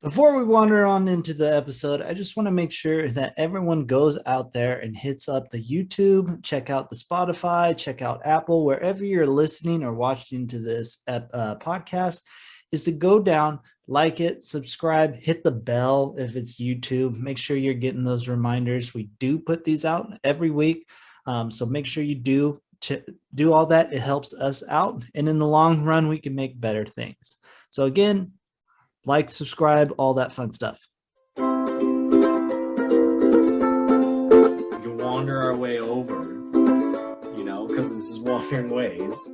Before we wander on into the episode, I just want to make sure that everyone goes out there and hits up the YouTube, check out the Spotify, check out Apple, wherever you're listening or watching to this podcast, is to go down, like it, subscribe, hit the bell if it's YouTube. Make sure you're getting those reminders. We do put these out every week. So make sure you do all that. It helps us out. And in the long run, we can make better things. So again, like, subscribe, all that fun stuff. We can wander our way over, because this is Wandering Ways.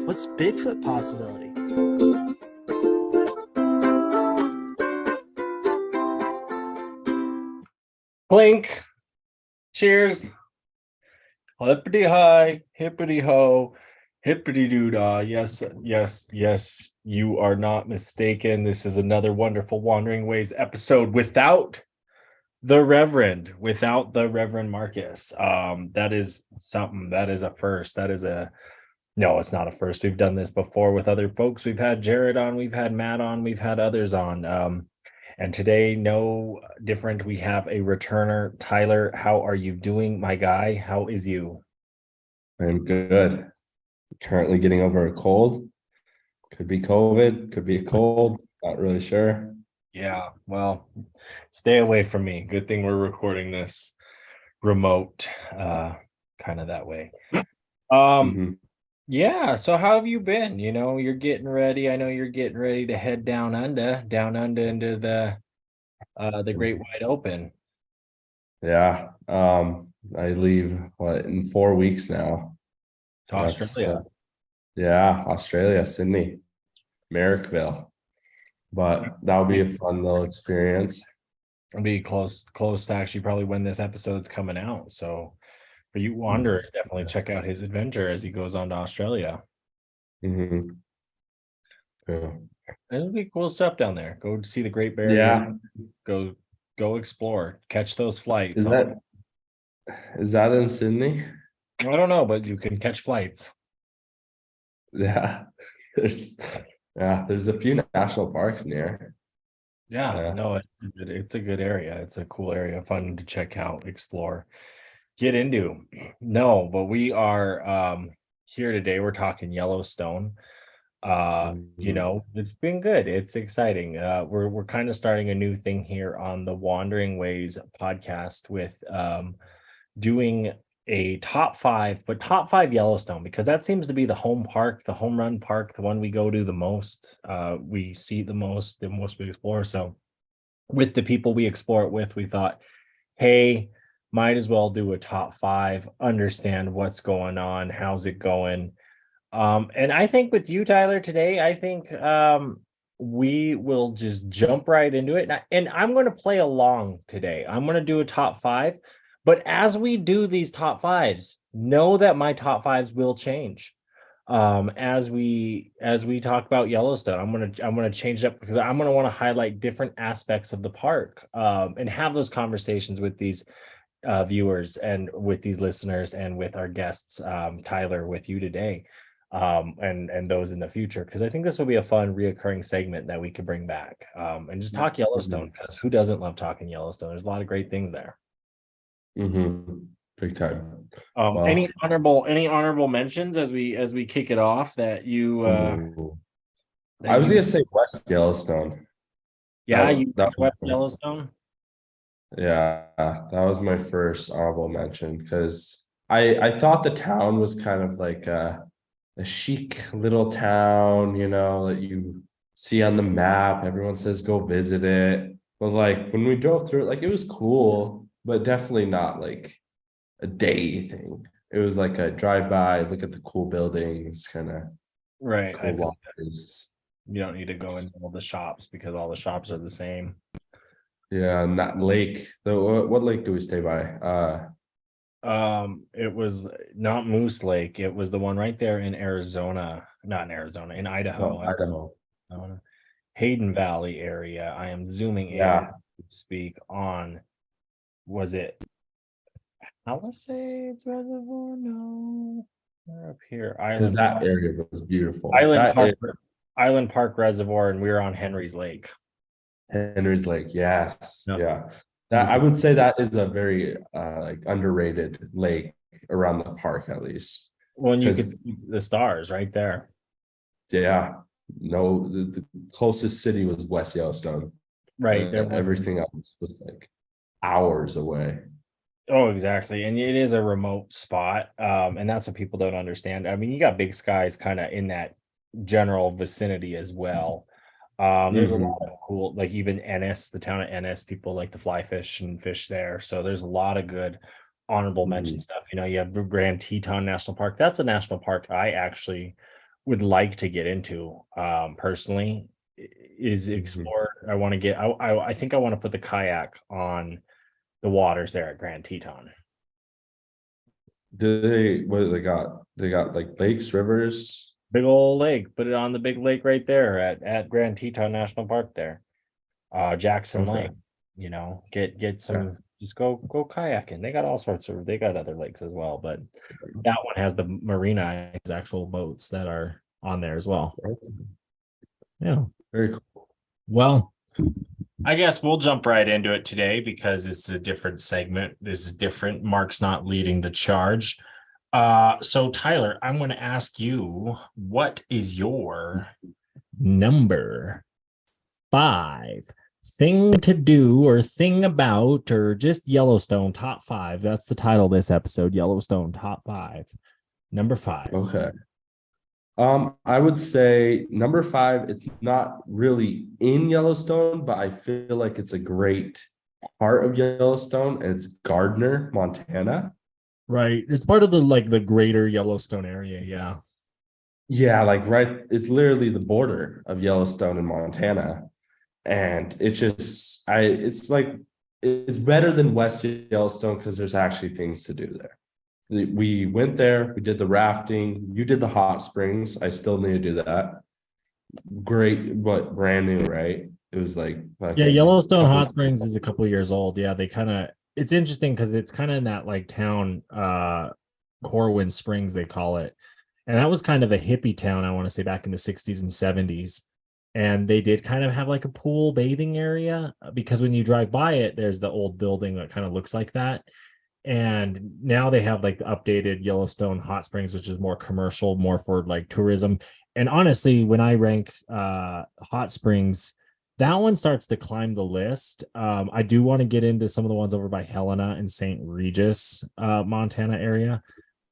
What's Bigfoot possibility? Clink. Cheers. Hippity hi, hippity ho, hippity doo dah. Yes, yes, yes. You are not mistaken. This is another wonderful Wandering Ways episode without the Reverend Marcus. That is something. That is a first. No, it's not a first. We've done this before with other folks. We've had Jared on, we've had Matt on, we've had others on. And today, no different. We have a returner. Tyler, how are you doing, my guy? How is you? I'm good. Currently getting over a cold. Could be COVID, could be a cold. Not really sure. Yeah, well, stay away from me. Good thing we're recording this remote, kind of that way. Yeah, so how have you been? You're getting ready. I know you're getting ready to head down under into the great wide open. Yeah. I leave in 4 weeks now. To Australia. Yeah, Australia, Sydney, Marrickville. But that'll be a fun little experience. It'll be close to actually probably when this episode's coming out. So for you wanderers, definitely check out his adventure as he goes on to Australia. Yeah. It'll be cool stuff down there. Go see the Great Barrier. Yeah. Go explore. Catch those flights. Is that in Sydney? I don't know, but you can catch flights. Yeah. There's a few national parks near. Yeah. No, it's a good area. It's a cool area, fun to check out, explore, get into. No, but we are here today. We're talking Yellowstone. It's been good. It's exciting. We're kind of starting a new thing here on the Wandering Ways podcast with doing a top five Yellowstone, because that seems to be the home park, the home run park, the one we go to the most, we see the most we explore. So with the people we explore it with, we thought, hey, might as well do a top five, understand what's going on, how's it going. And I think with you, Tyler, today, I think we will just jump right into it. And I'm going to play along today. I'm going to do a top five. But as we do these top fives, know that my top fives will change. As we talk about Yellowstone, I'm gonna change it up, because I'm gonna want to highlight different aspects of the park, and have those conversations with these viewers and with these listeners and with our guests, Tyler, with you today, and those in the future, because I think this will be a fun reoccurring segment that we could bring back, and just talk Yellowstone, because who doesn't love talking Yellowstone? There's a lot of great things there. Big time. Any honorable mentions as we kick it off that you I was gonna say West Yellowstone. West Yellowstone. Yeah, that was my first honorable mention, because I thought the town was kind of like a chic little town, that you see on the map. Everyone says go visit it, but like when we drove through it, like it was cool, but definitely not like a day thing. It was like a drive-by, look at the cool buildings, kind of right. Cool walkers. You don't need to go into all the shops, because all the shops are the same. Yeah, and that lake. What lake do we stay by? It was not Moose Lake. It was the one right there in Arizona, not in Arizona, in Idaho. Idaho. Hayden Valley area. I am zooming in to speak on. Was it Palisades Reservoir? No, we're up here. Because that area was beautiful. Island Park. Island Park Reservoir, and we were on Henry's Lake. Henry's Lake, yes, Yep. yeah. That I would say that is a very like underrated lake around the park, at least. When you could Because see the stars right there. yeah, no, the closest city was West Yellowstone. Right. There was Everything else was like hours away. Oh, exactly. And it is a remote spot. And that's what people don't understand. I mean, you got Big Skies kind of in that general vicinity as well. There's a lot Mhm. of cool, like even Ennis, the town of Ennis, people like to fly fish and fish there. So there's a lot of good honorable mention Mhm. stuff. You know, you have the Grand Teton National Park. That's a national park I actually would like to get into personally, is Mhm. explore. I want to get, I think I want to put the kayak on the waters there at Grand Teton. Do they what do they got? They got like lakes, rivers. Big old lake. Put it on the big lake right there at Grand Teton National Park there. Jackson Okay. Lake. You know, get some Yes. just go kayaking. They got all sorts of they got other lakes as well, but that one has the marina, has actual boats that are on there as well. Yeah. Very cool. Well, I guess we'll jump right into it today because it's a different segment. This is different. Mark's not leading the charge. So Tyler, I'm going to ask you, what is your number 5 thing to do or thing about, or just Yellowstone top 5? That's the title of this episode, Yellowstone top 5. Number 5. Okay. I would say number 5, it's not really in Yellowstone, but I feel like it's a great part of Yellowstone, and it's Gardner, Montana. Right. It's part of the greater Yellowstone area. Yeah. Yeah, like right, it's literally the border of Yellowstone and Montana. And it's like it's better than West Yellowstone because there's actually things to do there. We went there, we did the rafting, you did the hot springs. I still need to do that. Great, but brand new, right? It was like Yeah, fucking Yellowstone couple. Hot Springs is a couple years old. Yeah, they kind of it's interesting because it's kind of in that like town, Corwin Springs, they call it. And that was kind of a hippie town, I want to say, back in the 60s and 70s. And they did kind of have like a pool bathing area because when you drive by it, there's the old building that kind of looks like that. And now they have like the updated Yellowstone Hot Springs, which is more commercial, more for like tourism. And honestly, when I rank hot springs, that one starts to climb the list. I do want to get into some of the ones over by Helena and St. Regis, Montana area.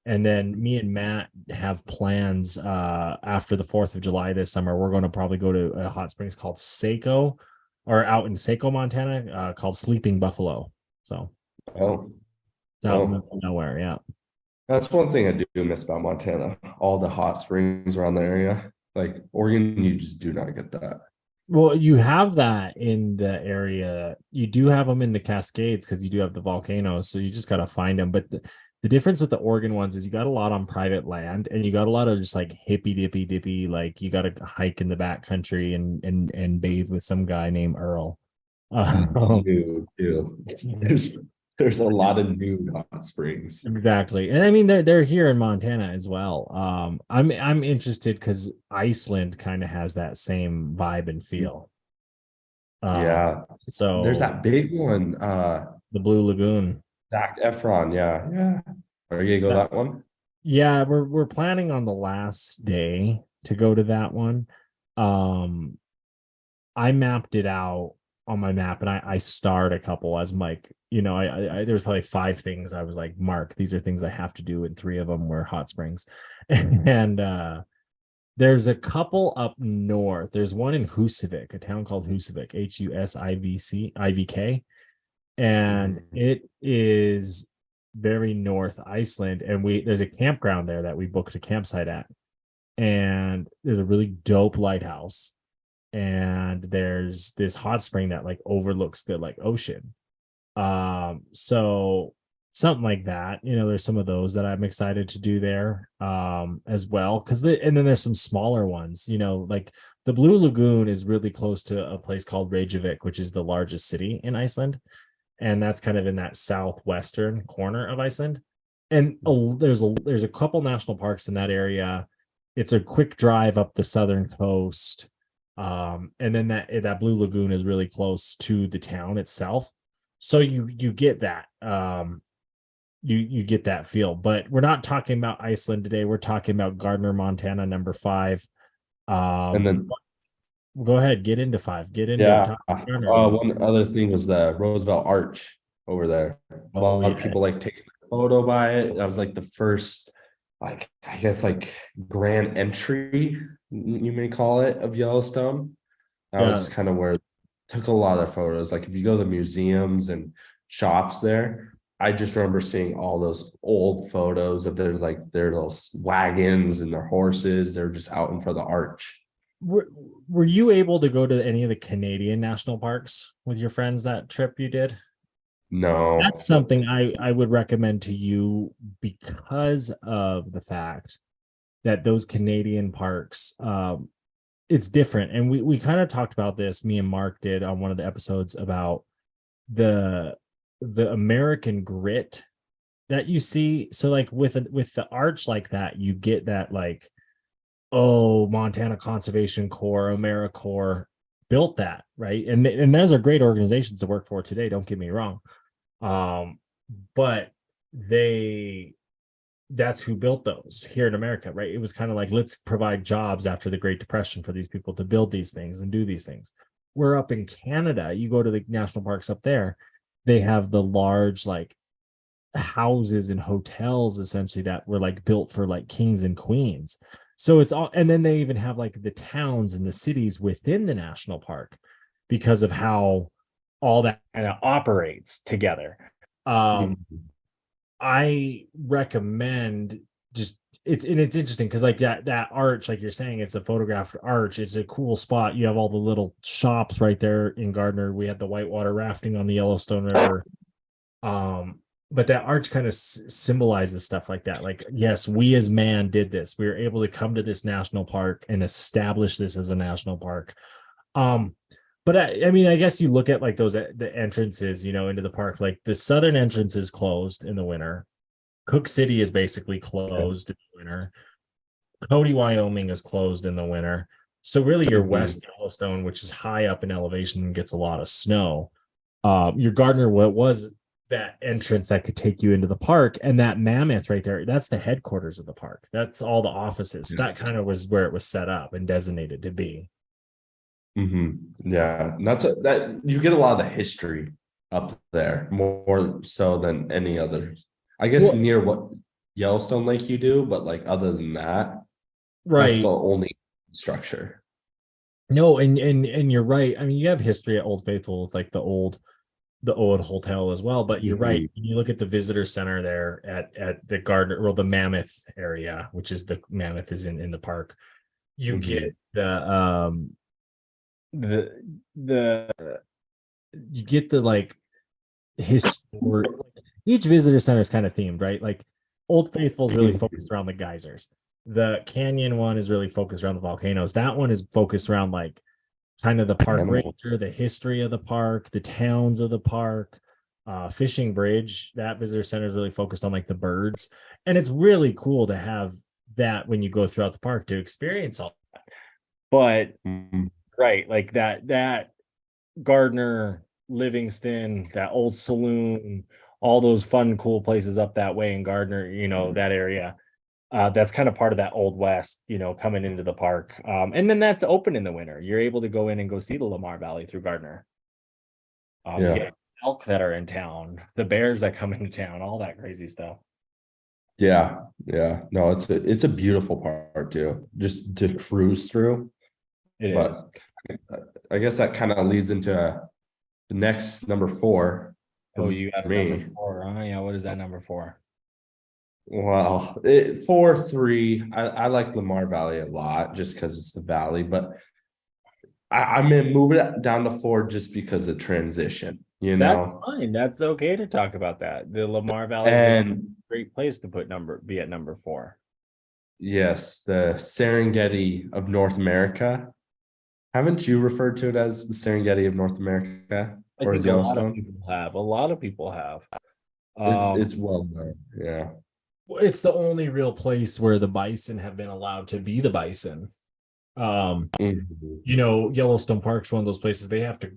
And then me and Matt have plans after the 4th of July this summer. We're going to probably go to a hot springs called Saco, or out in Saco, Montana, called Sleeping Buffalo. So Oh, it's out in the oh, middle of nowhere. Yeah. that's one thing I do miss about Montana. All the hot springs around the area. Like Oregon, you just do not get that. Well, you have that in the area. You do have them in the Cascades because you do have the volcanoes. So you just got to find them. But the difference with the Oregon ones is you got a lot on private land and you got a lot of just like hippy dippy, like you got to hike in the back country and bathe with some guy named Earl. New too. There's a lot of new hot springs. Exactly. And I mean they're here in Montana as well. I'm interested because Iceland kind of has that same vibe and feel. Yeah. There's So that big one, the Blue Lagoon. Zac Efron. Yeah, yeah. Are you gonna go that one? Yeah, we're planning on the last day to go to that one. Um, I mapped it out on my map and I starred a couple as Mike. You know, I there was probably 5 things I was like, Mark, these are things I have to do, and 3 of them were hot springs. And there's a couple up north. There's one in Husavik, a town called Husavik, Husivk, and Mhm. it is very north Iceland. And there's a campground there that we booked a campsite at, and there's a really dope lighthouse, and there's this hot spring that like overlooks the like ocean. So something like that, you know, there's some of those that I'm excited to do there as well, because and then there's some smaller ones, you know, like the Blue Lagoon is really close to a place called Reykjavik, which is the largest city in Iceland, and that's kind of in that southwestern corner of Iceland. And there's a couple national parks in that area. it's a quick drive up the southern coast. And then that Blue Lagoon is really close to the town itself. So you get that. You get that feel. But we're not talking about Iceland today. We're talking about Gardner, Montana, number 5. And then Go ahead, get into 5. Get into it. yeah, Talk about Gardner a little bit. one other thing was the Roosevelt Arch over there. A Oh, lot of yeah. people like taking a photo by it. That was like the first, like I guess like grand entry, you may call it, of Yellowstone. That was kind of where it took a lot of photos. Like if you go to museums and shops there, I just remember seeing all those old photos of their little wagons and their horses. They're just out in front of the arch. Were you able to go to any of the Canadian national parks with your friends that trip you did? No. That's something I would recommend to you because of the fact that those Canadian parks, it's different. And we kind of talked about this, me and Mark did on one of the episodes about the American grit that you see. So like with the arch like that, you get that like, oh, Montana Conservation Corps, AmeriCorps built that, right? And those are great organizations to work for today, don't get me wrong. But that's who built those here in America, right? It was kind of like, let's provide jobs after the Great Depression for these people to build these things and do these things. We're up in Canada, you go to the national parks up there, they have the large like houses and hotels essentially that were like built for like kings and queens. So it's all, and then they even have like the towns and the cities within the national park because of how all that kind of operates together. I recommend just it's interesting because like that arch, like you're saying, it's a photographed arch. It's a cool spot. You have all the little shops right there in Gardner. We had the whitewater rafting on the Yellowstone River. But that arch kind of symbolizes stuff like that. Like, yes, we as man did this. We were able to come to this national park and establish this as a national park. But I mean, I guess you look at like the entrances, into the park. Like the southern entrance is closed in the winter. Cook City is basically closed in the winter. Cody, Wyoming is closed in the winter. So really, your West Yellowstone, which is high up in elevation and gets a lot of snow. Your Gardner, what was that entrance that could take you into the park, and that mammoth right there, that's the headquarters of the park. That's all the offices. So that kind of was where it was set up and designated to be. Yeah, and that you get a lot of the history up there, more so than any other. I guess near what Yellowstone Lake you do, but like other than that, right? That's the only structure. No, and you're right. I mean, you have history at Old Faithful with like the old hotel as well, but you're right. You look at the visitor center there at the Gardner, or the Mammoth area, which is the Mammoth is in the park. You get the you get the like historic. Each visitor center is kind of themed, right? Like Old Faithful is really focused around the geysers. The Canyon one is really focused around the volcanoes. That one is focused around like kind of the park ranger, the history of the park, the towns of the park. Fishing Bridge, that visitor center is really focused on like the birds, and it's really cool to have that when you go throughout the park to experience all that. But right, like that Gardner, Livingston, that old saloon, all those fun, cool places up that way in Gardner, that area. That's kind of part of that Old West, coming into the park. And then that's open in the winter. You're able to go in and go see the Lamar Valley through Gardner. You get elk that are in town, the bears that come into town, all that crazy stuff. Yeah. No, it's a beautiful part too, just to cruise through. It is. I guess that kind of leads into the next number 4. Oh, you have number 4. Oh, yeah. What is that number 4? Well, 4-3. I like Lamar Valley a lot just because it's the valley, but I'm gonna move it down to 4 just because of transition. That's fine. That's okay to talk about that. The Lamar Valley is a great place to be at number 4. Yes, the Serengeti of North America. Haven't you referred to it as the Serengeti of North America? I think a lot of people have. It's well known. Yeah. It's the only real place where the bison have been allowed to be the bison. Mhm. Yellowstone Park's one of those places they have to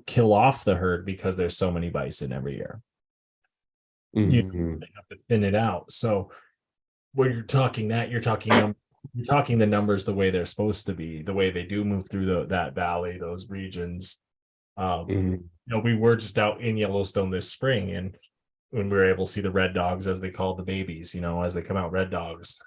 kill off the herd because there's so many bison every year. Mhm. They have to thin it out. So when you're talking that, you're talking the numbers the way they're supposed to be, the way they do move through that valley, those regions. Um, Mhm. we were just out in Yellowstone this spring, and when we were able to see the red dogs, as they call the babies, as they come out, red dogs.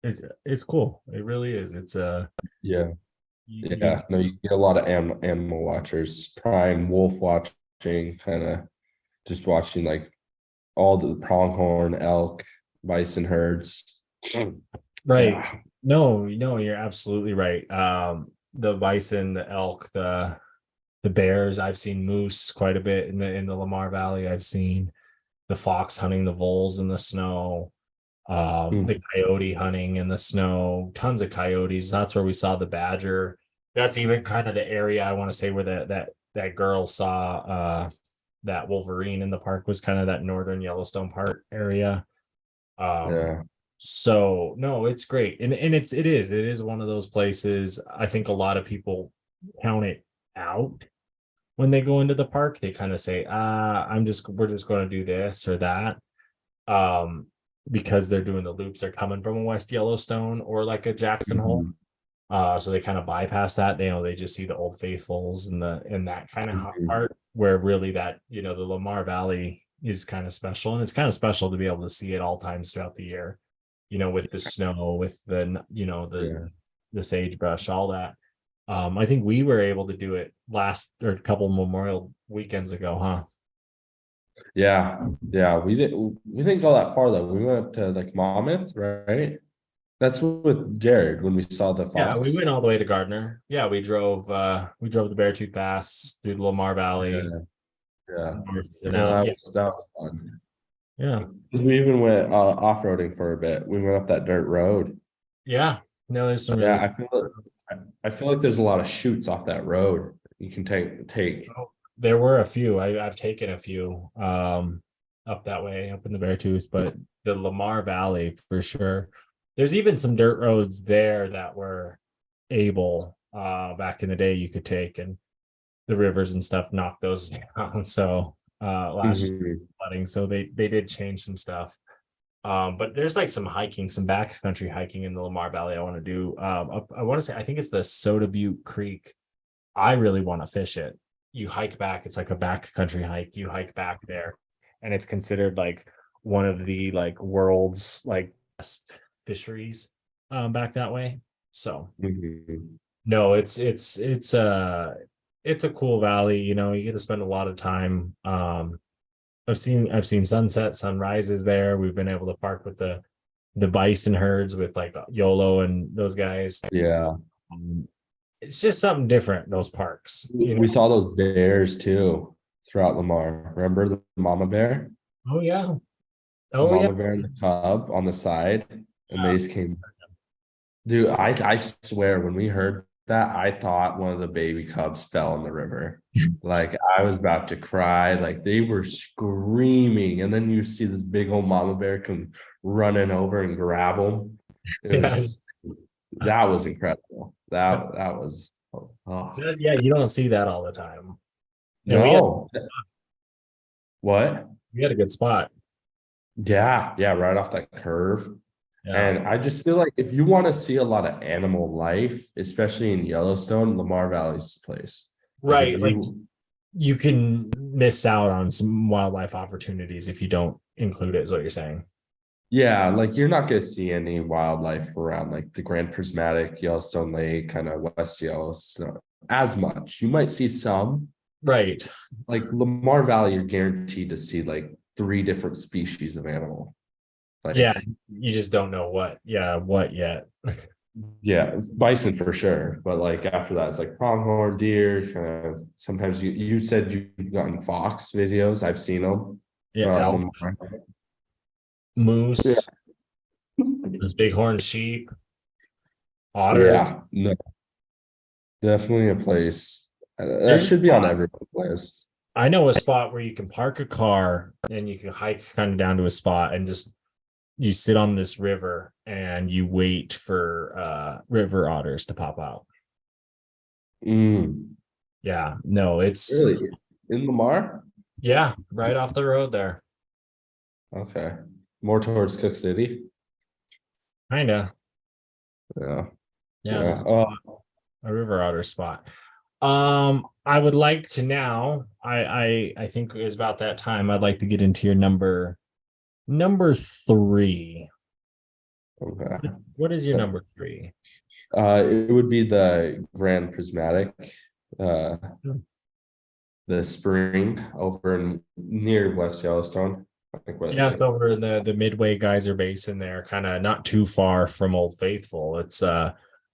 It's cool. It really is. It's Yeah. you, Yeah. No, you get a lot of animal watchers, prime wolf watching, kind of just watching like all the pronghorn, elk, bison herds. right. Yeah. No, you're absolutely right. The bison, the elk, the bears. I've seen moose quite a bit in the Lamar Valley. I've seen the fox hunting the voles in the snow. The Mhm. coyote hunting in the snow. Tons of coyotes. That's where we saw the badger. That's even kind of the area I want to say where that girl saw that wolverine in the park was kind of that northern Yellowstone Park area. Um, Yeah. so no, it's great. And it is one of those places. I think a lot of people count it out when they go into the park. They kind of say, we're just going to do this or that. Um, because they're doing the loops, they're coming from a West Yellowstone or like a Jackson Hole. Mhm. So they kind of bypass that. They just see the Old Faithfuls and that kind of Mhm. part where really the Lamar Valley is kind of special, and it's kind of special to be able to see it all times throughout the year. With the snow, with Yeah. the sagebrush, all that. I think we were able to do it last or a couple Memorial weekends ago, huh? Yeah. Yeah. We didn't go that far though. We went up to like Monmouth, right? That's with Jared when we saw the Yeah, we fox. went all the way to Gardner. Yeah, we drove the Beartooth Pass through the Lamar Valley, Yeah. Yeah. north and Yeah, out. Yeah, that was fun. yeah, 'Cause we even went off-roading for a bit. We went up that dirt road. yeah. No, there's some Yeah, really I feel like there's a lot of chutes off that road you can take. oh, there were a few. I've taken a few up that way, up in the Beartooth, but the Lamar Valley for sure. There's even some dirt roads there that were able back in the day you could take, and the rivers and stuff knocked those down. So last Mhm. flooding, so they did change some stuff. But there's like some hiking, some backcountry hiking in the Lamar Valley I want to do. I want to say I think it's the Soda Butte Creek. I really want to fish it. You hike back, it's like a backcountry hike. You hike back there, and it's considered like one of the like world's like best fisheries back that way. So Mhm. no, it's a cool valley. You get to spend a lot of time. I've seen sunset, sunrises there. We've been able to park with the bison herds with like YOLO and those guys. Yeah. Um, it's just something different, those parks. We saw those bears too throughout Lamar. Remember the mama bear? Oh yeah. The Oh yeah. mama bear and the cub on the side, and they just came. Dude, I swear when we heard that, I thought one of the baby cubs fell in the river. Like I was about to cry. Like they were screaming, and then you see this big old mama bear come running over and grab them. It was Yeah. just that was incredible. That was oh Yeah, you don't see that all the time. And no. What? we had a good spot. Yeah, yeah, right off that curve. Yeah. And I just feel like if you want to see a lot of animal life, especially in Yellowstone, Lamar Valley's the place. Like if Right. Like you, you can miss out on some wildlife opportunities if you don't include it, is what you're saying. yeah, like you're not gonna see any wildlife around like the Grand Prismatic, Yellowstone Lake, kind of West Yellowstone as much. You might see some. Right. Like Lamar Valley, you're guaranteed to see like three different species of animal. Yeah. Like You just don't know what yet. yeah, bison for sure. But like after that, it's like pronghorn, deer. Kind of sometimes you said you've gotten fox videos. I've seen them. Yeah. Elk, Lamar. moose, Yeah, those bighorn sheep, otters. yeah, no, definitely a place that There's a should be on spot. everyone's list. I know a spot where you can park a car and you can hike kind of down to a spot and just you sit on this river and you wait for river otters to pop out. Mm, Yeah, no, it's really? In Lamar? yeah, right off the road there. Okay. More towards Cook City. Kinda. Yeah. Yeah, Yeah. there's Oh, a river otter spot. I would like to now. I think it was about that time. I'd like to get into your number three. okay. What is your number three? It would be the Grand Prismatic, uh, the spring over near West Yellowstone. I think Yeah, it's over in the Midway Geyser Basin there, kind of not too far from Old Faithful. It's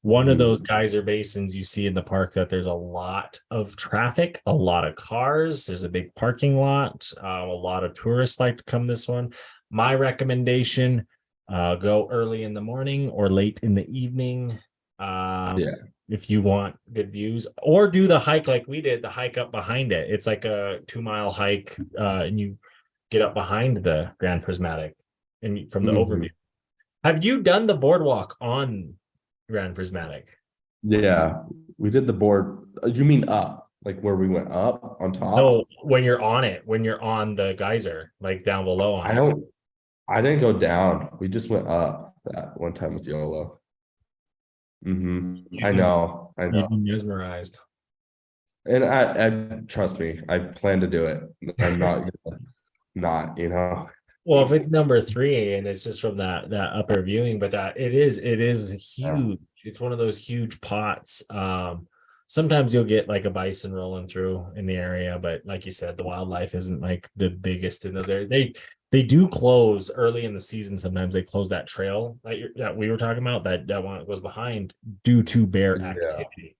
one of those geyser basins you see in the park that there's a lot of traffic, a lot of cars, there's a big parking lot, a lot of tourists like to come this one. My recommendation, go early in the morning or late in the evening. Yeah. If you want good views, or do the hike like we did, the hike up behind it. It's like a 2 mile hike, and you get up behind the Grand Prismatic and from the overview. Have you done the boardwalk on Grand Prismatic? Yeah. We did the board. You mean up, like where we went up on top? No, when you're on it, when you're on the geyser, like down below on I didn't go down. We just went up that one time with YOLO. I know. You'd be mesmerized. And I trust me, I plan to do it. I'm not gonna not, Well, if it's number three and it's just from that upper viewing, but that it is huge. It's one of those huge pots. Sometimes you'll get like a bison rolling through in the area, but like you said, the wildlife isn't like the biggest in those areas. They do close early in the season. Sometimes they close that trail that we were talking about, that one that goes behind, due to bear Yeah. activity.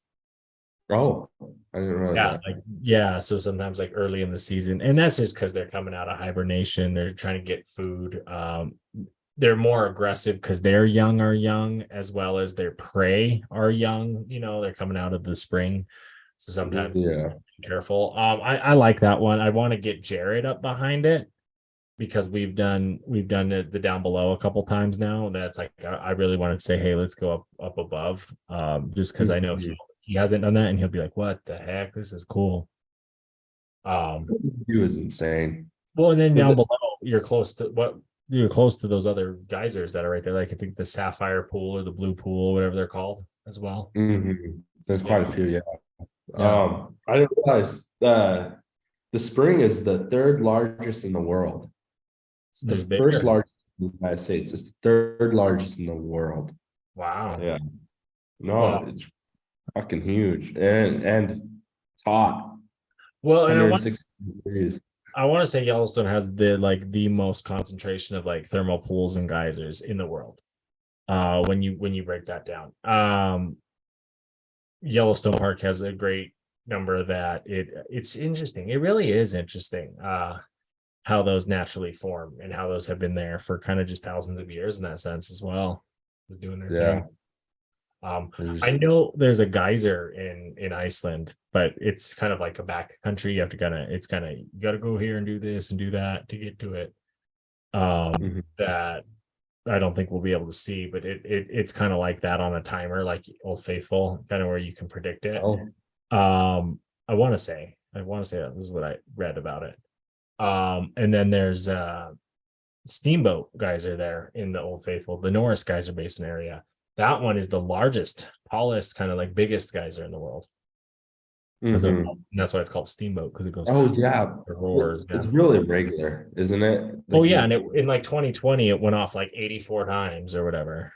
Oh, I didn't realize that. So sometimes like early in the season, and that's just because they're coming out of hibernation, they're trying to get food. They're more aggressive because their young are young, as well as their prey are young. They're coming out of the spring, so sometimes be careful. I like that one. I want to get Jared up behind it because we've done the down below a couple times now. That's like I really want to say, hey, let's go up above, just because I know he hasn't done that, and he'll be like, what the heck, this is cool. He was insane. Well, and then down below you're close to those other geysers that are right there, like I think the sapphire pool or the blue pool, whatever they're called as well. There's quite a few. I didn't realize the spring is the third largest in the world. It's the first largest in the United States. It's the third largest in the world. Wow. Yeah. No, it's fucking huge, and it's hot. Well, and I want to say Yellowstone has the most concentration of like thermal pools and geysers in the world. When you break that down, Yellowstone Park has a great number that it's interesting. It really is interesting how those naturally form and how those have been there for kind of just thousands of years in that sense as well. Just doing their thing. I know there's a geyser in Iceland, but it's kind of like a back country. You gotta go here and do this and do that to get to it. That I don't think we'll be able to see, but it's kind of like that on a timer, like Old Faithful, kind of where you can predict it. I want to say that this is what I read about it. And then there's Steamboat Geyser there in the Old Faithful, the Norris Geyser Basin area. That one is the largest, tallest, kind of like biggest geyser in the world. That's why it's called Steamboat, because it goes. Oh yeah, roars. It's really regular, isn't it? Like and in like 2020, it went off like 84 times or whatever.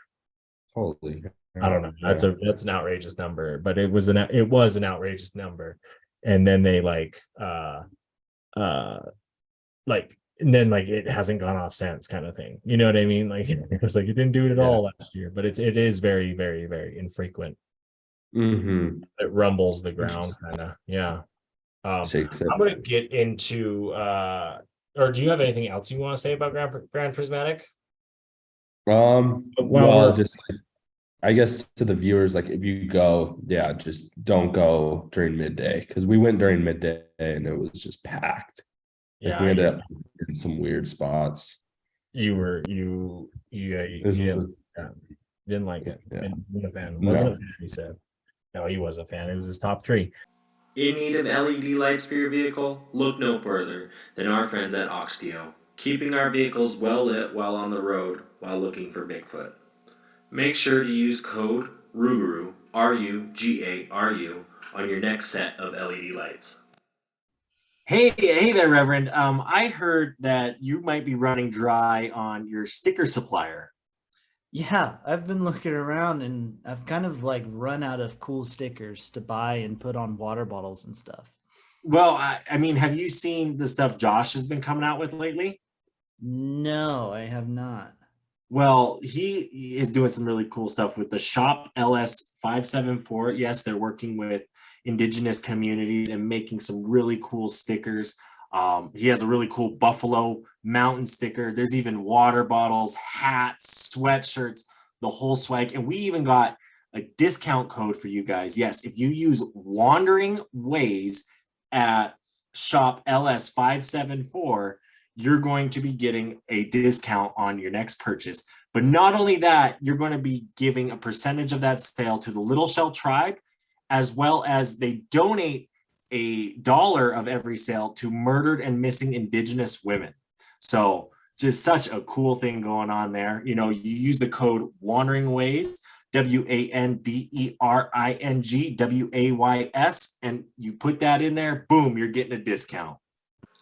Holy! I don't know. That's an outrageous number, but it was an outrageous number. And then they and then it hasn't gone off since, kind of thing. You know what I mean? Like it was like it didn't do it at all last year, but it is very, very, very infrequent. It rumbles the ground, kind of. Yeah. Shakes it. I'm gonna get into or do you have anything else you want to say about Grand Prismatic? Well, just I guess to the viewers, like if you go, yeah, just don't go during midday because we went during midday and it was just packed. Like we Yeah, ended up in some weird spots. you were you yeah, It was, yeah, didn't like it. yeah, And wasn't a fan. Wasn't a no. fan, he said. No, he was a fan. It was his top three. In need of LED lights for your vehicle? Look no further than our friends at Oxteo, keeping our vehicles well lit while on the road while looking for Bigfoot. Make sure to use code RUGARU, RUGARU, on your next set of LED lights. Hey there, Reverend. I heard that you might be running dry on your sticker supplier. Yeah, I've been looking around and I've kind of like run out of cool stickers to buy and put on water bottles and stuff. Well, I mean, have you seen the stuff Josh has been coming out with lately? No, I have not. Well, he is doing some really cool stuff with the Shop LS 574. Yes, they're working with indigenous communities and making some really cool stickers. He has a really cool Buffalo Mountain sticker. There's even water bottles, hats, sweatshirts, the whole swag. And we even got a discount code for you guys. Yes, if you use Wandering Ways at Shop LS 574, you're going to be getting a discount on your next purchase. But not only that, you're going to be giving a percentage of that sale to the Little Shell Tribe, as well as they donate $1 of every sale to murdered and missing Indigenous women. So just such a cool thing going on there. You know, you use the code Wandering Ways, WANDERING and you put that in there, boom, you're getting a discount.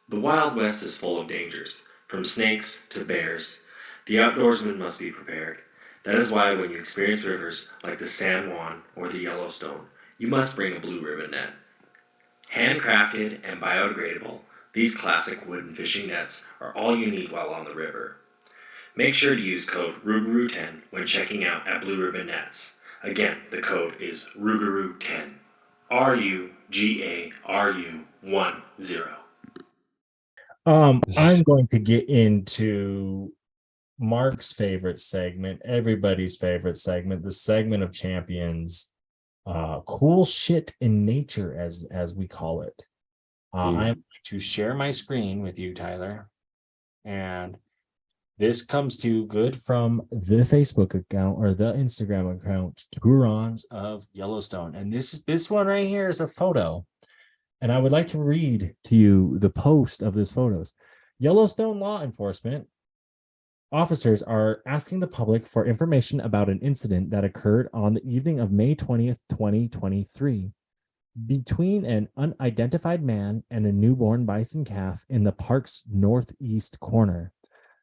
The Wild West is full of dangers, from snakes to bears. The outdoorsman must be prepared. That is why when you experience rivers like the San Juan or the Yellowstone, you must bring a blue ribbon net. Handcrafted and biodegradable, these classic wooden fishing nets are all you need while on the river. Make sure to use code RUGARU10 when checking out at Blue Ribbon Nets. Again, the code is RUGARU10. RUGARU10. I'm going to get into Mark's favorite segment, everybody's favorite segment, the segment of champions, cool shit in nature, as we call it. I'm going to share my screen with you, Tyler, and this comes to good from the Facebook account or the Instagram account, Tourons of Yellowstone, and this one right here is a photo. And I would like to read to you the post of this photos. Yellowstone law enforcement officers are asking the public for information about an incident that occurred on the evening of May 20th, 2023, between an unidentified man and a newborn bison calf in the park's northeast corner.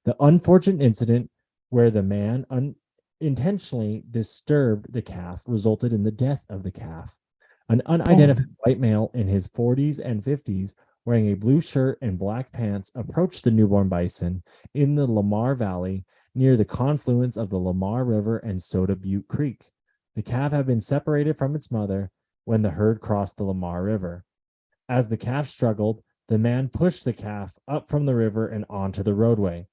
The unfortunate incident where the man unintentionally disturbed the calf resulted in the death of the calf. An unidentified white male in his 40s and 50s wearing a blue shirt and black pants approached the newborn bison in the Lamar Valley near the confluence of the Lamar River and Soda Butte Creek. The calf had been separated from its mother when the herd crossed the Lamar River. As the calf struggled, the man pushed the calf up from the river and onto the roadway.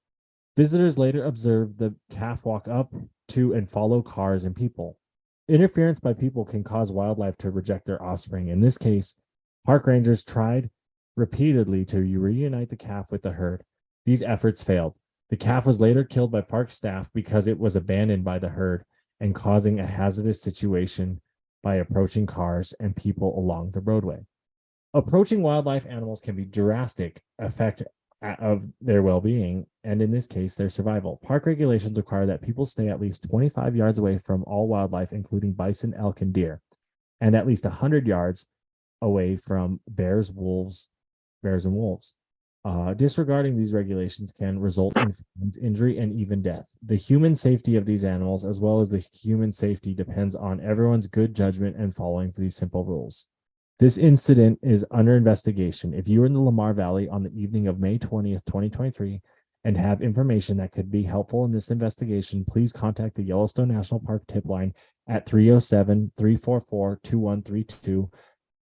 Visitors later observed the calf walk up to and follow cars and people. Interference by people can cause wildlife to reject their offspring. In this case, park rangers tried repeatedly to reunite the calf with the herd. These efforts failed. The calf was later killed by park staff because it was abandoned by the herd and causing a hazardous situation by approaching cars and people along the roadway. Approaching wildlife animals can be drastic effect of their well-being, and in this case, their survival. Park regulations require that people stay at least 25 yards away from all wildlife, including bison, elk, and deer, and at least 100 yards away from bears and wolves. Disregarding these regulations can result in injury and even death. The human safety of these animals, as well as the human safety, depends on everyone's good judgment and following these simple rules. This incident is under investigation. If you are in the Lamar Valley on the evening of May 20th, 2023, and have information that could be helpful in this investigation, please contact the Yellowstone National Park tip line at 307-344-2132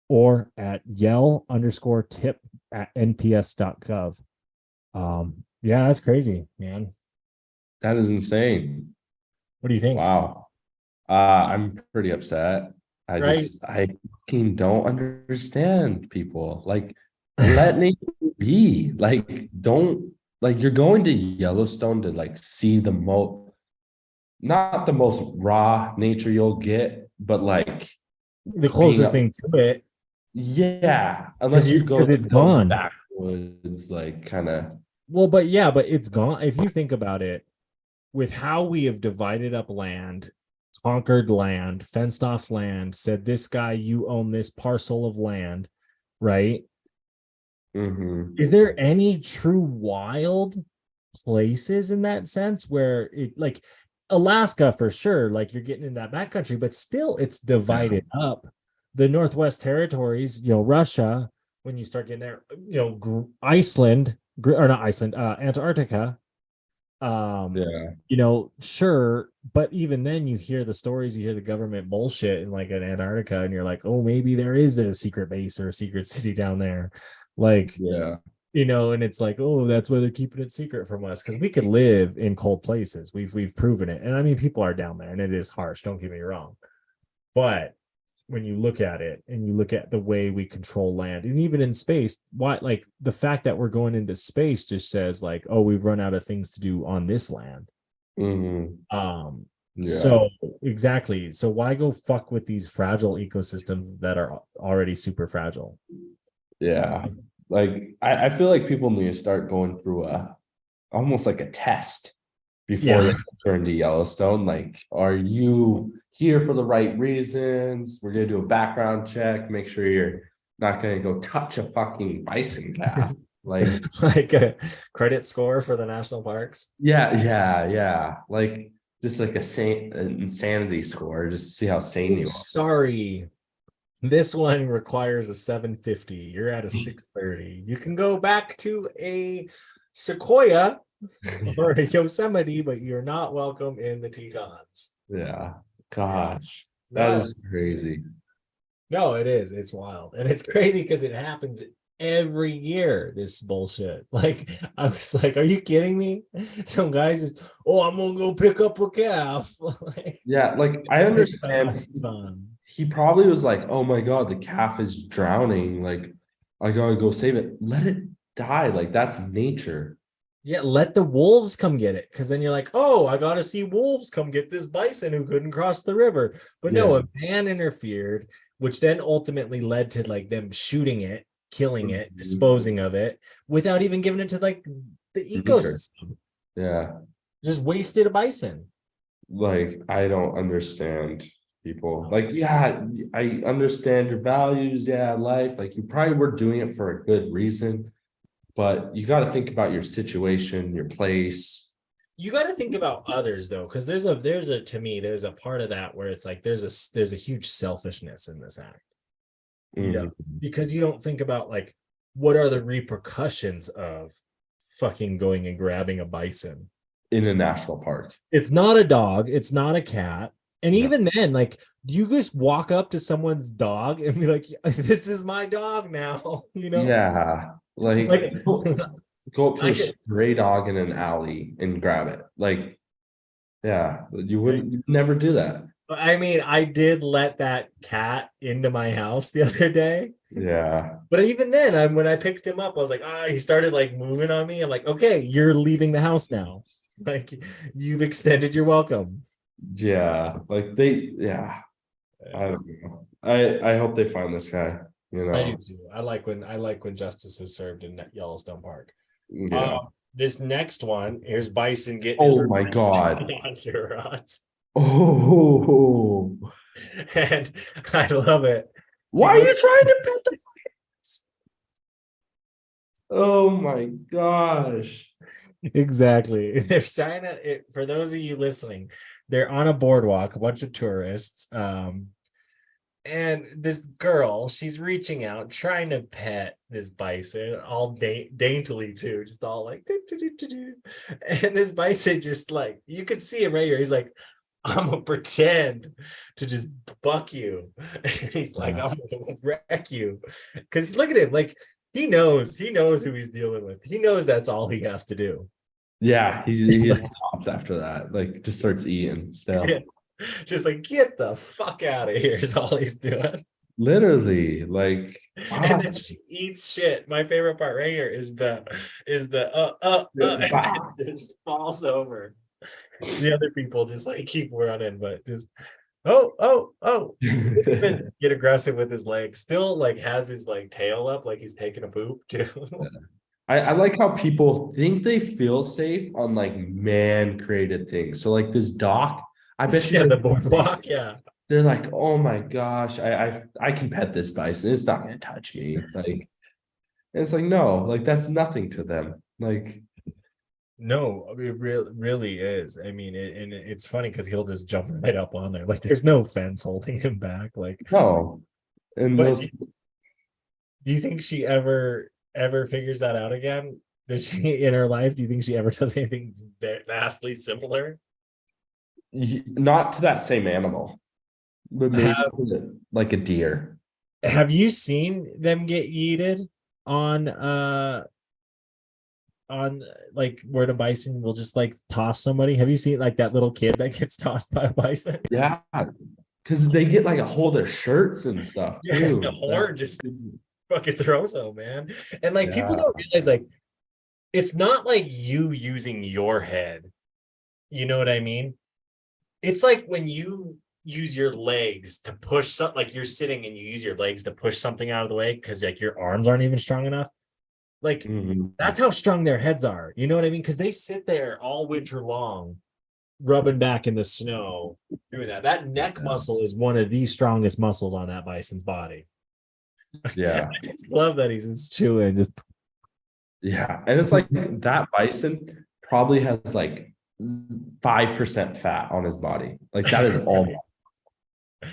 or at yell_tip@nps.gov. Yeah, that's crazy, man. That is insane. What do you think? Wow. I'm pretty upset. Right. I fucking don't understand people. Like, let nature be. Like, don't like you're going to Yellowstone to like see the not the most raw nature you'll get, but like The being closest up, thing to it, yeah, unless you go because to it's the gone. backwoods, like kind of. Well, but it's gone. If you think about it, with how we have divided up land, conquered land, fenced off land, said this guy, you own this parcel of land, right? Is there any true wild places in that sense where it, like Alaska for sure, like you're getting in that backcountry, but still it's divided up. The Northwest Territories, Russia, when you start getting there, Iceland, or not Iceland, Antarctica. Sure, but even then you hear the stories, you hear the government bullshit in like an Antarctica, and you're like, oh, maybe there is a secret base or a secret city down there. Like, and it's like, oh, that's why they're keeping it secret from us, because we could live in cold places. We've proven it. And I mean, people are down there and it is harsh, don't get me wrong. But when you look at it and you look at the way we control land, and even in space, like the fact that we're going into space just says like, oh, we've run out of things to do on this land. So exactly. So why go fuck with these fragile ecosystems that are already super fragile? Yeah. Like I feel like people need to start going through almost like a test before they turn to Yellowstone. Like, are you here for the right reasons? We're gonna do a background check, make sure you're not gonna go touch a fucking bison calf. Like a credit score for the national parks. Yeah. Like just like an insanity score, just see how sane you are. Sorry. This one requires a 750. You're at a 630. You can go back to a Sequoia or a Yosemite, but you're not welcome in the Tetons. Yeah. Gosh. That is crazy. No, it is. It's wild. And it's crazy because it happens every year, this bullshit. Like, I was like, are you kidding me? Some guys just, I'm going to go pick up a calf. Like I understand. He probably was like, oh my God, the calf is drowning. Like, I gotta go save it. Let it die. Like, that's nature. Yeah, let the wolves come get it. Because then you're like, oh, I gotta see wolves come get this bison who couldn't cross the river. But no, a man interfered, which then ultimately led to like them shooting it, killing it, disposing of it, without even giving it to like the ecosystem. Yeah. Just wasted a bison. Like, I don't understand people. Like, I understand your values, life, like you probably were doing it for a good reason, but you got to think about your situation, your place. You got to think about others though, because there's a part of that where it's like there's a huge selfishness in this act, because you don't think about like what are the repercussions of fucking going and grabbing a bison in a national park. It's not a dog, it's not a cat. And even then, like, you just walk up to someone's dog and be like, this is my dog now, Yeah. Like go up to a stray dog in an alley and grab it. Like, you'd never do that. I mean, I did let that cat into my house the other day. Yeah. But even then, when I picked him up, I was like, he started like moving on me. I'm like, okay, you're leaving the house now. Like, you've extended your welcome. Yeah, like I don't know. I hope they find this guy. I do too. I like when justice is served in Yellowstone Park. Yeah. This next one, here's Bison getting. Oh my God. On tourons. Oh. And I love it. Why are you trying to pet the fires? Oh my gosh. Exactly. They're trying to. For those of you listening, they're on a boardwalk, a bunch of tourists, and this girl, she's reaching out, trying to pet this bison, all daintily too, just all like, and this bison just like, you can see him right here. He's like, I'm gonna pretend to just buck you, and he's like, I'm gonna wreck you, because look at him, like he knows who he's dealing with. He knows that's all he has to do. Yeah, he gets popped after that. Like, just starts eating still. Just like, get the fuck out of here is all he's doing. Literally, like, And then she eats shit. My favorite part right here is the and just falls over. The other people just like keep running, but just even get aggressive with his legs. Still like has his like tail up like he's taking a poop too. I like how people think they feel safe on like man-created things. So like this dock, I bet you The boardwalk, yeah. they're like, oh my gosh, I can pet this bison. It's not gonna touch me. Like, and it's like, no, like that's nothing to them. Like, no, it really is. I mean, and it's funny because he'll just jump right up on there. Like, there's no fence holding him back. Like, no. And but those, do you think she ever figures that out again? Does she in her life? Do you think she ever does anything vastly similar? not to that same animal, but maybe like a deer. Have you seen them get yeeted on like where the bison will just like toss somebody? Have you seen like that little kid that gets tossed by a bison? Yeah, because they get like a hold of shirts and stuff too. The horn just fucking throws them, man. And like people don't realize like it's not like you using your head. You know what I mean? It's like when you use your legs to push something, like you're sitting and you use your legs to push something out of the way because like your arms aren't even strong enough. Like that's how strong their heads are. You know what I mean? Because they sit there all winter long, rubbing back in the snow, doing that. That neck muscle is one of the strongest muscles on that bison's body. Yeah. I just love that he's just chewing. Just yeah. And it's like that bison probably has like 5% fat on his body. Like that is all.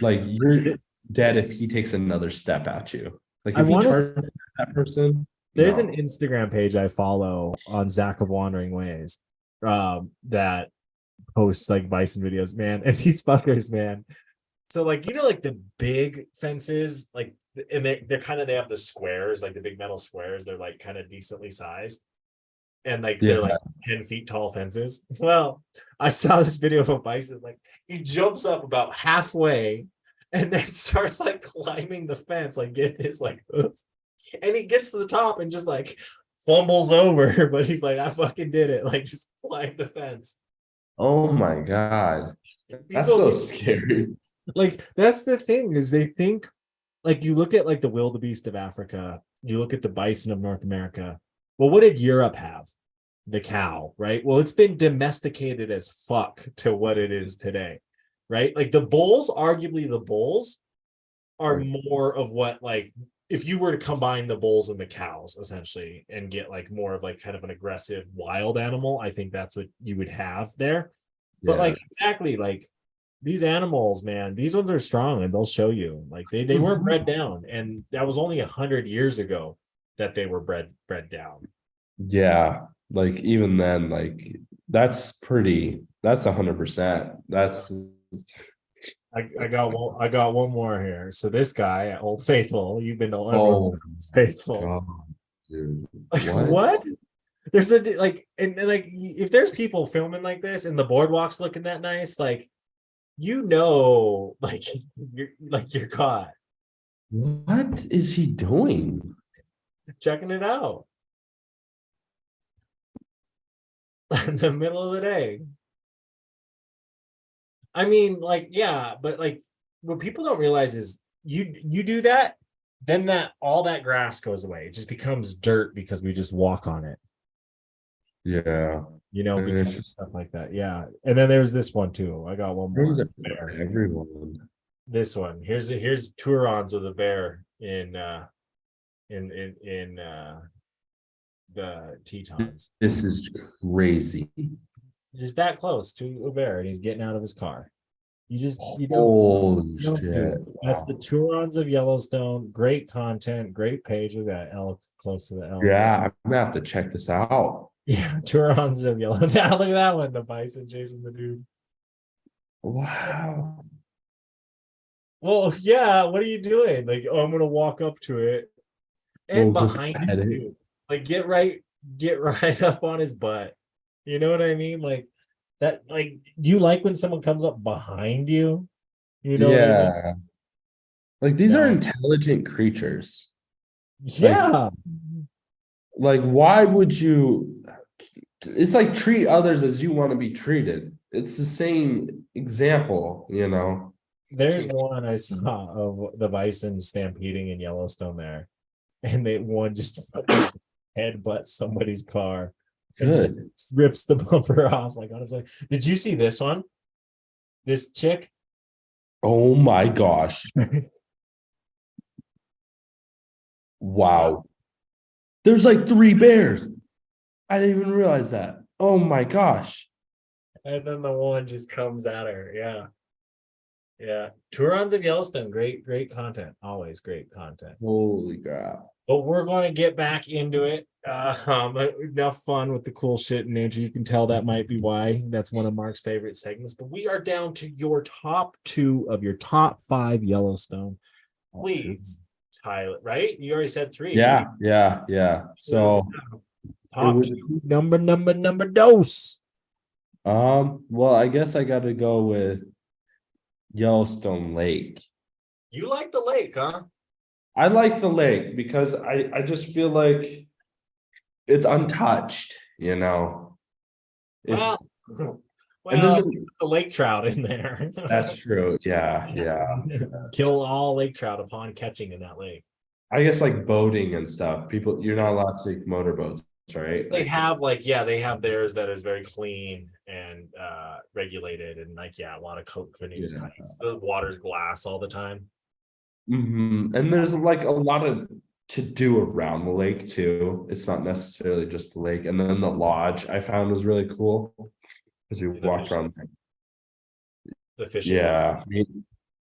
Like you're dead if he takes another step at you. Like if he turns that person. There's an Instagram page I follow on Zach of Wandering Ways that posts like bison videos, man. And these fuckers, man. So like, you know, like the big fences, like, and they're kind of, they have the squares, like the big metal squares. They're like kind of decently sized. And like, they're like 10 feet tall fences. Well, I saw this video of a bison, like he jumps up about halfway and then starts like climbing the fence, like getting his like hooves. And he gets to the top and just like fumbles over, but he's like, I fucking did it. Like just climbed the fence. Oh my God. That's so scary. Like that's the thing is they think like you look at like the wildebeest of Africa, you look at the bison of North America. Well, what did Europe have? The cow, right? Well, it's been domesticated as fuck to what it is today, right? Like the bulls, arguably the bulls are more of what like if you were to combine the bulls and the cows essentially and get like more of like kind of an aggressive wild animal, I think that's what you would have there. But like exactly like these animals, man, these ones are strong and they'll show you like they weren't bred down. And that was only 100 years ago that they were bred down. Yeah. Like even then, like that's 100%. That's I got one more here. So this guy at Old Faithful, you've been to Old Faithful. God, dude. What? There's a like and like if there's people filming like this and the boardwalk's looking that nice, like you know, like you're caught. What is he doing? Checking it out. In the middle of the day. I mean, like, yeah, but like what people don't realize is you do that, then that all that grass goes away. It just becomes dirt because we just walk on it. Yeah. You know, because of stuff like that. Yeah. And then there's this one too. I got one more. Everyone. This one. Here's tourons of the bear in the Tetons. This is crazy. Just that close to a bear, and he's getting out of his car. You Holy don't shit. do it. That's the Tourons of Yellowstone. Great content, great page. Look at that elk close to the elk. Yeah, I'm gonna have to check this out. Yeah, Tourons of Yellowstone. Look at that one, the bison chasing the dude. Wow. Well, yeah, what are you doing? Like, oh, I'm gonna walk up to it and behind you, like get right up on his butt. You know what I mean? Like That like, do you like when someone comes up behind you? You know what I mean? Yeah. Like these are No. intelligent creatures. Yeah. Like why would you it's like treat others as you want to be treated. It's the same example, you know. There's one I saw of the bison stampeding in Yellowstone there, and they one just fucking headbutts somebody's car and just Good. rips the bumper off. Like, honestly, did you see this one? This chick? Oh my gosh. Wow. There's like 3 bears. I didn't even realize that. Oh my gosh. And then the one just comes at her. Yeah. Yeah. Tourons of Yellowstone. Great content. Always great content. Holy crap. But we're going to get back into it. Enough fun with the cool shit in nature. You can tell that might be why that's one of Mark's favorite segments. But we are down to your top 2 of your top 5 Yellowstone. Please, Tyler. Right? You already said 3. Yeah. So Top would- 2, number dose. well, I guess I got to go with Yellowstone Lake. You like the lake, huh? I like the lake because I just feel like it's untouched, you know. It's Well, and there's you put the lake trout in there. that's true. Yeah. Kill all lake trout upon catching in that lake. I guess like boating and stuff. People, you're not allowed to take motorboats, right? They have they have theirs that is very clean and regulated, and like a lot of canoes. Yeah. The water's glass all the time. And there's like a lot of to do around the lake too. It's not necessarily just the lake. And then the lodge I found was really cool because we walked around. The fishing.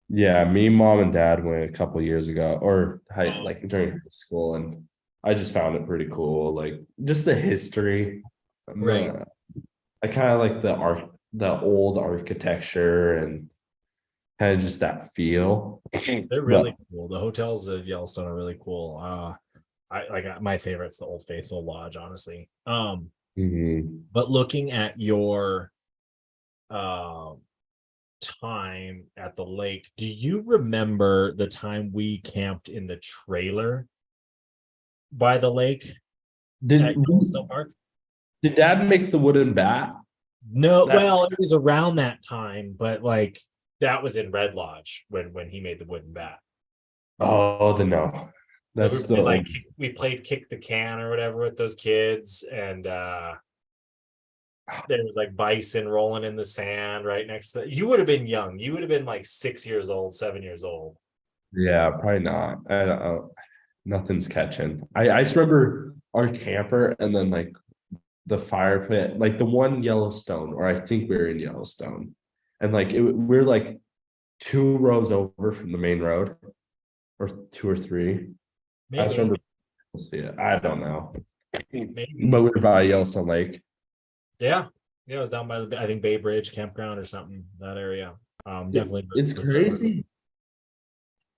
Me, mom, and dad went a couple years ago, or like during high school, and I just found it pretty cool. Like just the history. Right. I kind of like the old architecture and kind of just that feel. They're really cool. The hotels of Yellowstone are really cool. I like my favorite's the Old Faithful Lodge, honestly. But looking at your time at the lake, do you remember the time we camped in the trailer by the lake at Yellowstone Park? Did Dad make the wooden bat? No, well, it was around that time, but like that was in Red Lodge when he made the wooden bat. Oh, no. That's we like we played kick the can or whatever with those kids, and there was like bison rolling in the sand right next to you. Would have been young. You would have been like 6 years old, 7 years old. Yeah, probably not. I don't know. Nothing's catching. I just remember our camper and then like the fire pit, like the one Yellowstone, or I think we were in Yellowstone, and like we're like 2 rows over from the main road, or 2 or 3. Maybe. I just remember we'll see it. I don't know. Maybe. But we were by Yellowstone Lake. Yeah, it was down by I think Bay Bridge campground or something, that area. Definitely. It's crazy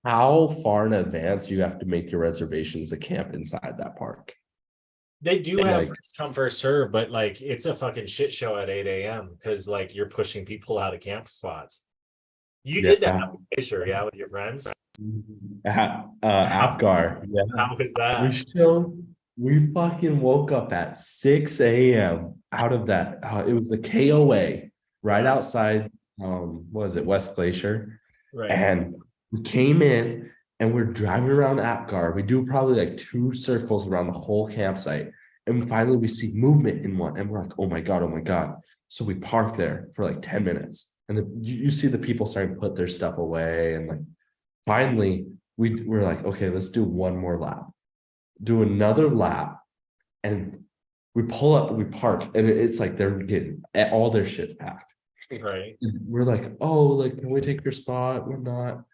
how far in advance you have to make your reservations to camp inside that park. They do have Like, first come first serve, but like it's a fucking shit show at 8 a.m. because like you're pushing people out of camp spots. You did that up in Glacier, with your friends. Apgar. Yeah. How was that? We fucking woke up at 6 a.m. out of that. It was a KOA right outside what was it, West Glacier? Right. And we came in and we're driving around Apgar. We do probably like 2 circles around the whole campsite. And finally we see movement in one. And we're like, oh my God. So we park there for like 10 minutes. And then you see the people starting to put their stuff away. And like finally we're like, okay, let's do one more lap. Do another lap. And we pull up, we park. And it's like they're getting all their shit's packed. Right. And we're like, oh, like, can we take your spot? We're not.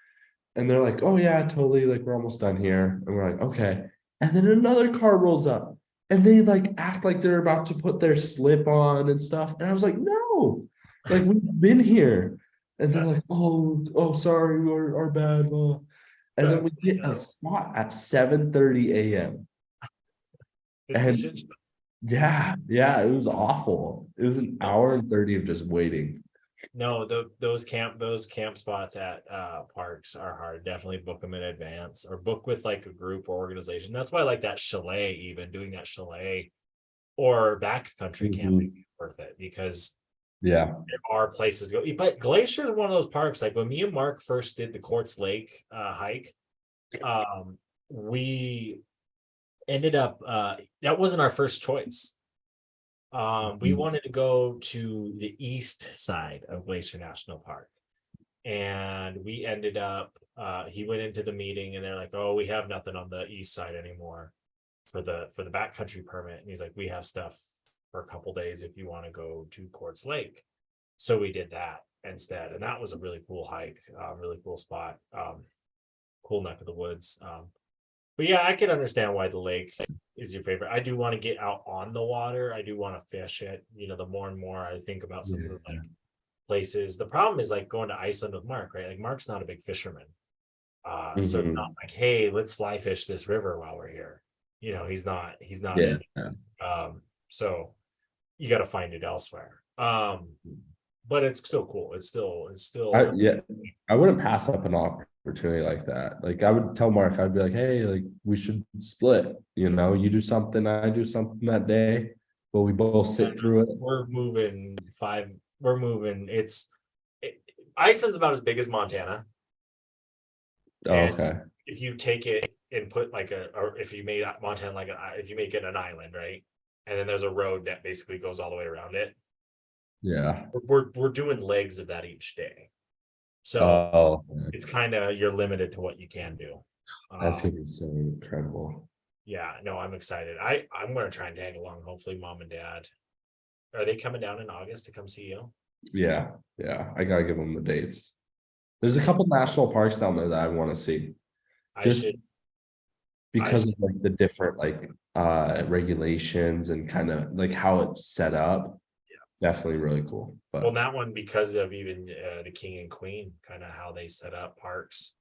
And they're like, oh yeah, totally. Like, we're almost done here. And we're like, okay. And then another car rolls up and they like act like they're about to put their slip on and stuff. And I was like, no, like we've been here. And they're like, oh, sorry, our bad. And then we get a spot at 7:30 a.m. And Yeah, yeah, it was awful. It was an hour and 30 of just waiting. No, those camp spots at parks are hard. Definitely book them in advance or book with like a group or organization. That's why I like that chalet, even doing that chalet or backcountry camping is worth it because Yeah. there are places to go. But Glacier is one of those parks. Like when me and Mark first did the Quartz Lake hike, we ended up that wasn't our first choice. We wanted to go to the east side of Glacier National Park, and we ended up he went into the meeting and they're like, oh, we have nothing on the east side anymore for the backcountry permit. And he's like, we have stuff for a couple days if you want to go to Quartz Lake. So we did that instead, and that was a really cool hike, really cool spot, cool neck of the woods. But yeah, I can understand why the lake is your favorite. I do want to get out on the water. I do want to fish it. The more and more I think about some of the like places. The problem is like going to Iceland with Mark, right? Like Mark's not a big fisherman. So it's not like, hey, let's fly fish this river while we're here. He's not Yeah. so you got to find it elsewhere. But it's still cool. It's still I wouldn't pass up an opportunity like that. Like I would tell Mark, I'd be like, hey, like we should split, you do something, I do something that day, but we both sit through it. We're moving Iceland's about as big as Montana. Oh, okay. If you take it and put or if you made Montana if you make it an island, right? And then there's a road that basically goes all the way around it. Yeah. We're doing legs of that each day. So it's kind of, you're limited to what you can do. That's gonna be so incredible. Yeah, no, I'm excited. I'm gonna try and tag along. Hopefully mom and dad. Are they coming down in August to come see you? Yeah, I gotta give them the dates. There's a couple national parks down there that I want to see. Because of like the different like regulations and kind of like how it's set up. Definitely really cool. But well, that one because of even the king and queen, kind of how they set up parks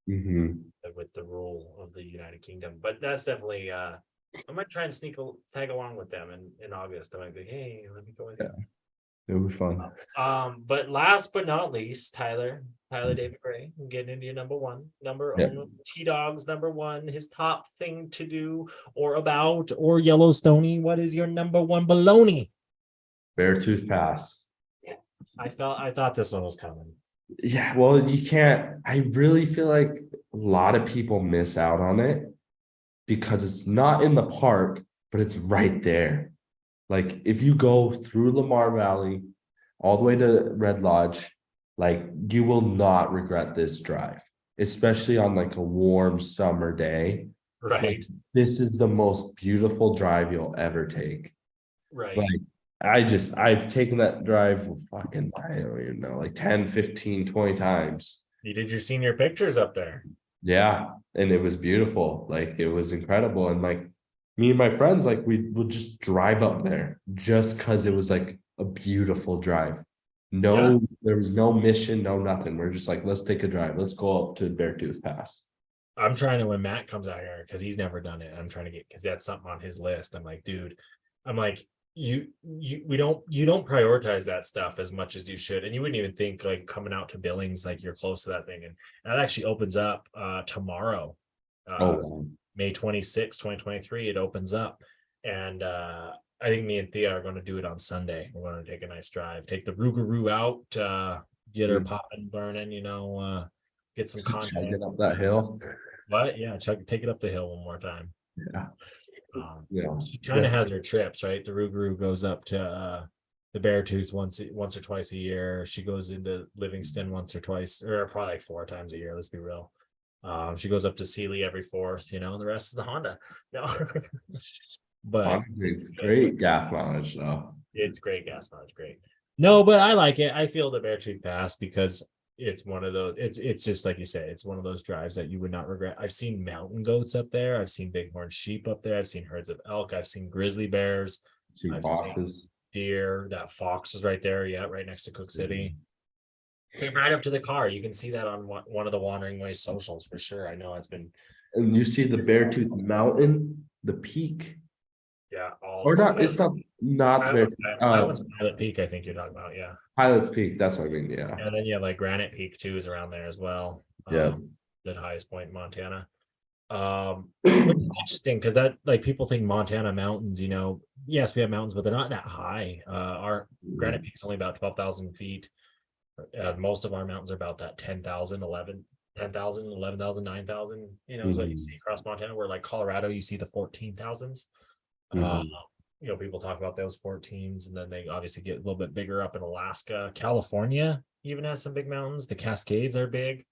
with the rule of the United Kingdom. But that's definitely I might try and tag along with them in August. I might be, hey, let me go with you. It'll be fun. But last but not least, Tyler David Gray, getting into your number one, T-Dog's number one, his top thing to do or about or Yellowstone. What is your number one baloney? Beartooth Pass. Yeah, I thought this one was coming. Yeah, well, you can't. I really feel like a lot of people miss out on it because it's not in the park, but it's right there. Like if you go through Lamar Valley all the way to Red Lodge, like you will not regret this drive, especially on like a warm summer day. Right. Like, this is the most beautiful drive you'll ever take. Right. Like I've taken that drive fucking, I don't even know, like 10, 15, 20 times. Did you see your pictures up there? Yeah. And it was beautiful. Like it was incredible. And like me and my friends, like we would just drive up there just because it was like a beautiful drive. There was no mission, no nothing. We're just like, let's take a drive. Let's go up to Beartooth Pass. I'm trying to, when Matt comes out here, because he's never done it. I'm trying to because that's something on his list. I'm like, dude, you don't prioritize that stuff as much as you should. And you wouldn't even think like coming out to Billings, like you're close to that thing. And that actually opens up tomorrow. May 26, 2023, it opens up. And I think me and Thea are going to do it on Sunday. We're going to take a nice drive, take the Rougarou out, get her popping, burning, get some content. Get up that hill. But yeah, take it up the hill one more time. Yeah. She kind of has her trips, right? The Rougarou goes up to the Beartooth once or twice a year. She goes into Livingston once or twice, or probably like 4 times a year. Let's be real. She goes up to Sealy every 4th, and the rest is the Honda. No, but it's great gas mileage, though. It's great gas mileage, great. No, but I like it. I feel the Beartooth Pass because it's one of those. It's just like you say. It's one of those drives that you would not regret. I've seen mountain goats up there. I've seen bighorn sheep up there. I've seen herds of elk. I've seen grizzly bears. I've seen deer. That fox is right there. Yeah, right next to Cook City. Came right up to the car. You can see that on one of the Wandering Ways socials for sure. I know it's been. And you see the Beartooth Mountain, the peak. Yeah, called. Or not, it's not the Bear Peak. That one's Pilot Peak, I think you're talking about, yeah. Pilot's Peak, that's what I mean, yeah. And then you have like Granite Peak too is around there as well. Yeah. The highest point in Montana. Which is interesting because that, like, people think Montana mountains, you know, yes, we have mountains, but they're not that high. Our Granite Peak is only about 12,000 feet. Most of our mountains are about that 10,000, 11,000, 9,000, you know, is what you see across Montana. Where like Colorado, you see the 14,000s. You know, people talk about those 14s, and then they obviously get a little bit bigger up in Alaska. California even has some big mountains. The Cascades are big.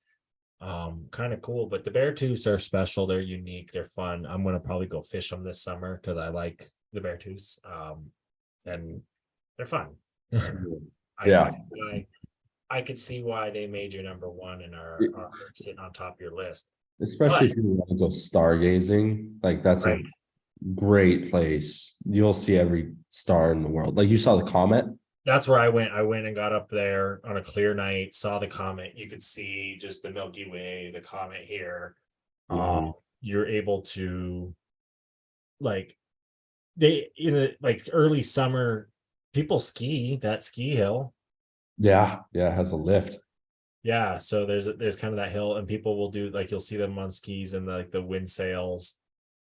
Kind of cool, but the Beartooths are special. They're unique. They're fun. I'm gonna probably go fish them this summer because I like the Beartooths. And they're fun. Yeah. I could see why they made you number one and are sitting on top of your list. Especially if you want to go stargazing, like that's Right. a great place. You'll see every star in the world. Like you saw the comet. That's where I went. I went and got up there on a clear night, saw the comet. You could see just the Milky Way, the comet here. You're able to, like, they in the like early summer, people ski that ski hill. Yeah, it has a lift. Yeah, so there's kind of that hill, and people will do, like, you'll see them on skis and the wind sails,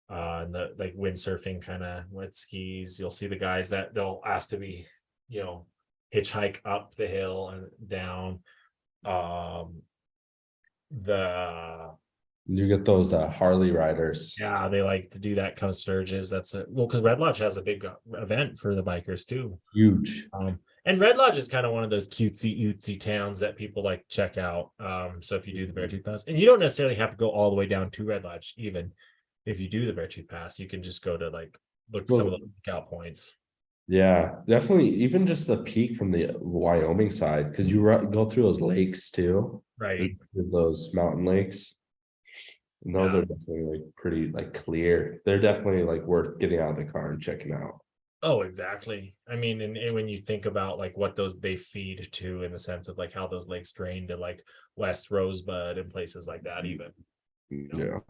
and the like windsurfing kind of with skis. You'll see the guys that they'll ask to be, you know, hitchhike up the hill and down. You get those Harley riders. Yeah, they like to do that kind of Sturgis. That's it. Well, because Red Lodge has a big event for the bikers too. Huge. And Red Lodge is kind of one of those cutesy towns that people like check out. So if you do the Beartooth Pass, and you don't necessarily have to go all the way down to Red Lodge, even if you do the Beartooth Pass, you can just go to like look at some of the lookout points. Yeah, definitely. Even just the peak from the Wyoming side, because you go through those lakes too, Right. those mountain lakes, and those are definitely like pretty like clear. They're definitely like worth getting out of the car and checking out. Oh, exactly. I mean, and when you think about like what they feed to, in the sense of like how those lakes drain to like West Rosebud and places like that, even. Yeah.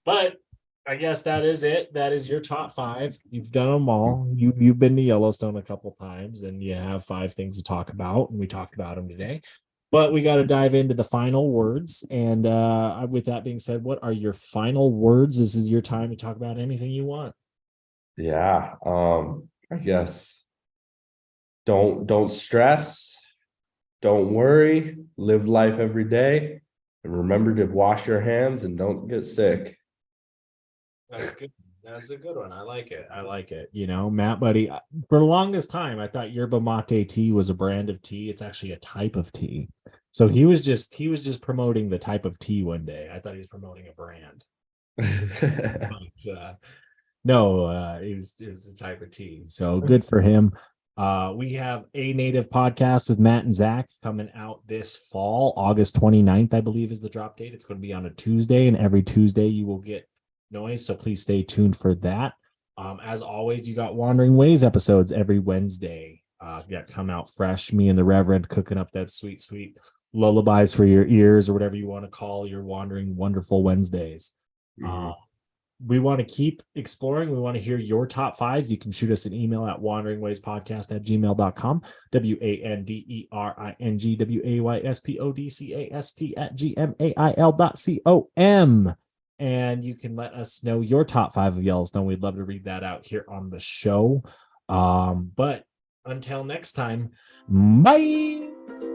But I guess that is it. That is your top 5. You've done them all. You've been to Yellowstone a couple times, and you have 5 things to talk about, and we talked about them today. But we got to dive into the final words. And with that being said, what are your final words? This is your time to talk about anything you want. Yeah. I guess don't stress, don't worry, live life every day, and remember to wash your hands and don't get sick. That's good. That's a good one. I like it. You know, Matt Buddy, for the longest time, I thought yerba mate tea was a brand of tea. It's actually a type of tea. So he was just promoting the type of tea one day. I thought he was promoting a brand. But, no, it was a type of tea. So good for him. We have a native podcast with Matt and Zach coming out this fall. August 29th, I believe, is the drop date. It's going to be on a Tuesday, and every Tuesday you will get noise. So please stay tuned for that. As always, you got Wandering Ways episodes every Wednesday that come out fresh. Me and the Reverend cooking up that sweet lullabies for your ears, or whatever you want to call your wandering wonderful Wednesdays. We want to keep exploring. We want to hear your top 5s. You can shoot us an email at wanderingwayspodcast@gmail.com, WANDERINGWAYSPODCAST@gmail.com. And you can let us know your top 5 of Yellowstone. We'd love to read that out here on the show. But until next time, bye.